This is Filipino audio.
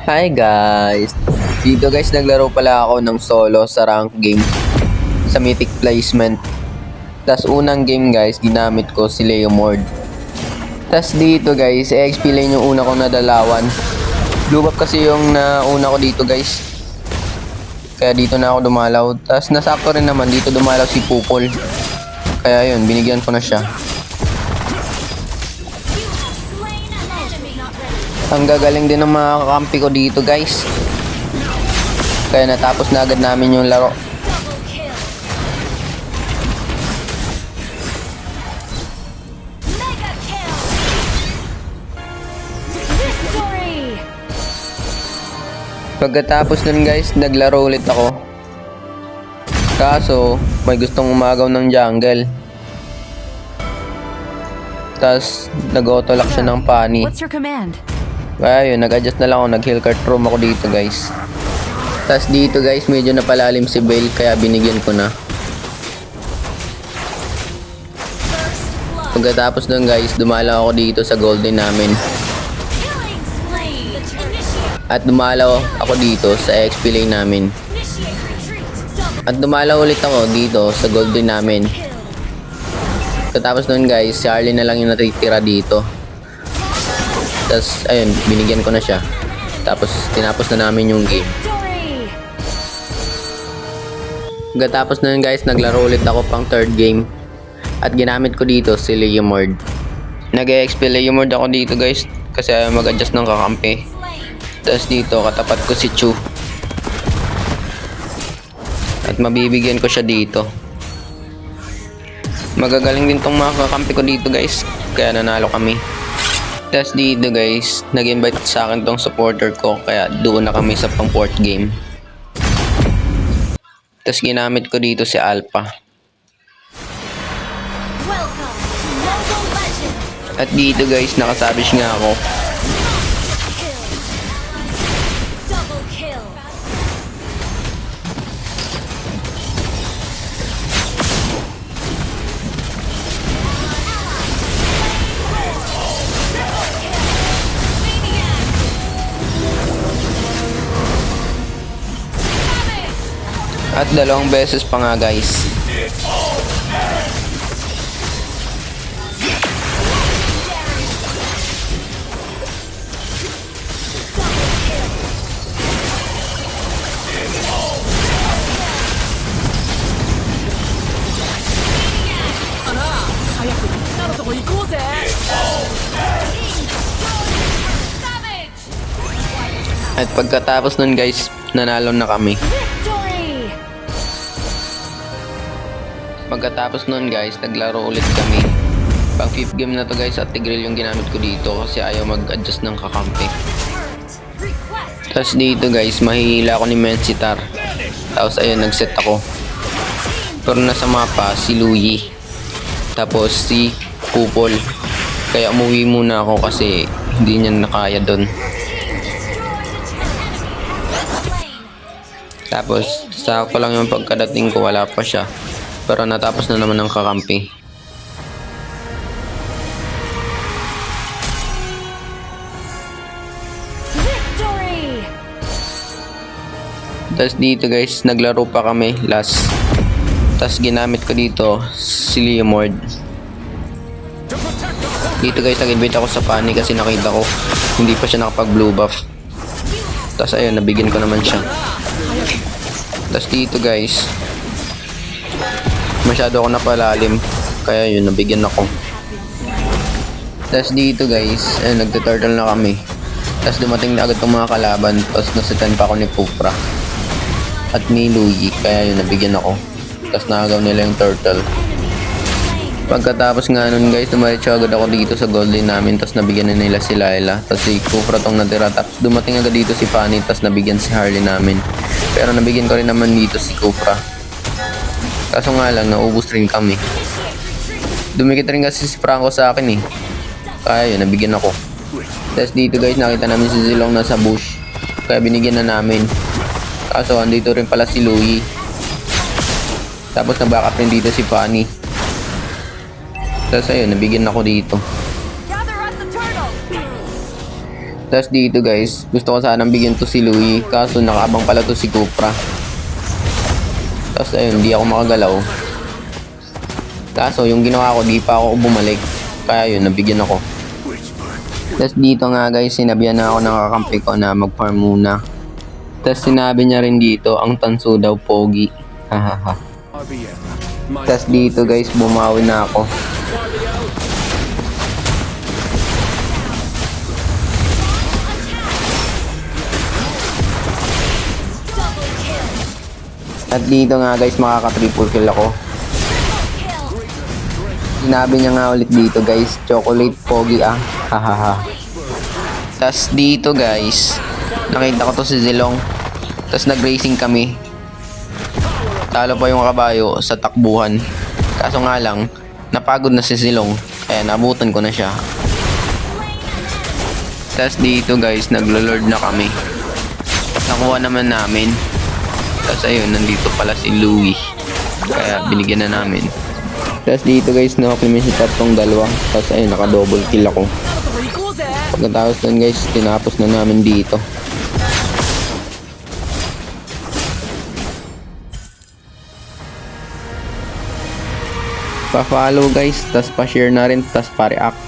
Hi guys! Dito guys, naglaro pala ako ng solo sa rank game sa mythic placement. Tas unang game guys, ginamit ko si Leomord. Tas dito guys, XP lane yung una kong nadalawan. Blue buff kasi yung nauna ko dito guys. Kaya dito na ako dumalaw. Tas nasakto rin naman dito dumalaw si Pupol. Kaya yun, binigyan ko na siya. Ang gagaling din ng mga kakampi ko dito guys. Kaya natapos na agad namin yung laro. Pagkatapos nun guys, naglaro ulit ako. Kaso, may gustong umagaw ng jungle. Tas, nag-auto-lock siya ng pani. What's your command? Kaya yun, nag-adjust na lang ako, nag-heal cart room ako dito guys. Tas dito guys, medyo napalalim si Bale, kaya binigyan ko na. Pagkatapos nun guys, dumalaw ako dito sa golden namin. At dumalaw ako dito sa XP lane namin. At dumalaw ulit ako dito sa golden namin. Pagkatapos nun guys, si Harley na lang yung natitira dito. Tapos, ayun, binigyan ko na siya. Tapos, tinapos na namin yung game. Pagkatapos na yun guys, naglaro ulit ako pang third game. At ginamit ko dito si Leomord. Nag-XP Leomord ako dito guys. Kasi ayaw mag-adjust ng kakampi. Tapos dito, katapat ko si Chu. At mabibigyan ko siya dito. Magagaling din tong mga kakampi ko dito guys. Kaya nanalo kami. Tapos dito guys, nag-invite sa akin tong supporter ko, kaya doon na kami sa pang fourth game. Tapos ginamit ko dito si Alpha. At dito guys, nakasabish nga ako. At dalawang beses pa nga guys. At pagkatapos nun guys, nanalo na kami. Pagkatapos nun guys, naglaro ulit kami. Pang 5th game na to guys, at Tigreal yung ginamit ko dito kasi ayaw mag-adjust ng kakampi. Tapos dito guys, mahihila ako ni Mensitar. Tapos ayun, nag-set ako. Pero nasa mapa, si Louie. Tapos si Pupol. Kaya umuwi muna ako kasi hindi niya nakaya doon. Tapos, sakto lang yung pagkadating ko, wala pa siya. Pero natapos na naman ng kakampi. Tapos dito guys, naglaro pa kami last. Tapos ginamit ko dito si Leomord. Dito guys, nag-invite ako sa pani kasi nakita ko hindi pa siya nakapag blue buff. Tapos ayun, nabigyan ko naman siya. Tapos dito guys, masyado ako napalalim, kaya yun, nabigyan ako. Tapos dito guys, nagte-turtle na kami. Tapos dumating na agad tong mga kalaban. Tapos nasitan pa ako ni Pupra at ni Louie, kaya yun, nabigyan ako. Tapos nakagaw nila yung turtle. Pagkatapos nga nun guys, dumaritso agad ako dito sa golden namin. Tapos nabigyan na nila si Layla. Tapos si Pupra tong natira. Tapos dumating agad dito si Fanny. Tapos nabigyan si Harley namin. Pero nabigyan ko rin naman dito si Pupra. Kaso nga lang, naubos rin kami. Dumikit rin kasi si Franco sa akin eh. Kaya yun, nabigyan ako. Tapos dito guys, nakita namin si Zilong nasa bush. Kaya binigyan na namin. Kaso andito rin pala si Louie. Tapos nabackup rin dito si Fanny. Tapos ayun, nabigyan ako dito. Tapos dito guys, gusto ko sanang bigyan to si Louie, kaso nakaabang pala to si Cupra. Tapos ayun, di ako makagalaw. Kaso yung ginawa ko, di pa ako bumalik. Kaya yun, nabigyan ako. Tapos dito nga guys, sinabihan na ako ng kakampi ko na mag-farm muna. Tapos sinabi niya rin dito, ang tanso daw pogi. Hahaha. Tapos dito guys, bumawi na ako. At dito nga guys, makaka-triple kill ako. Sinabi niya nga ulit dito guys, chocolate pogi ah. Hahaha. Tas dito guys, nakita ko to si Zilong. Tas nag-racing kami. Talo pa yung kabayo sa takbuhan. Kaso nga lang, napagod na si Zilong. Kaya nabutan ko na siya. Tas dito guys, naglo-lord na kami. Nakuha naman namin. Tas ayun, nandito pala si Louie. Kaya binigyan na namin. Tapos dito guys, nakuha si tatlong dalawa. Tapos ayun, naka-double kill ako. Pagkatapos nun guys, tinapos na namin dito. Pa-follow guys, tapos pa-share na rin, tapos pa-react.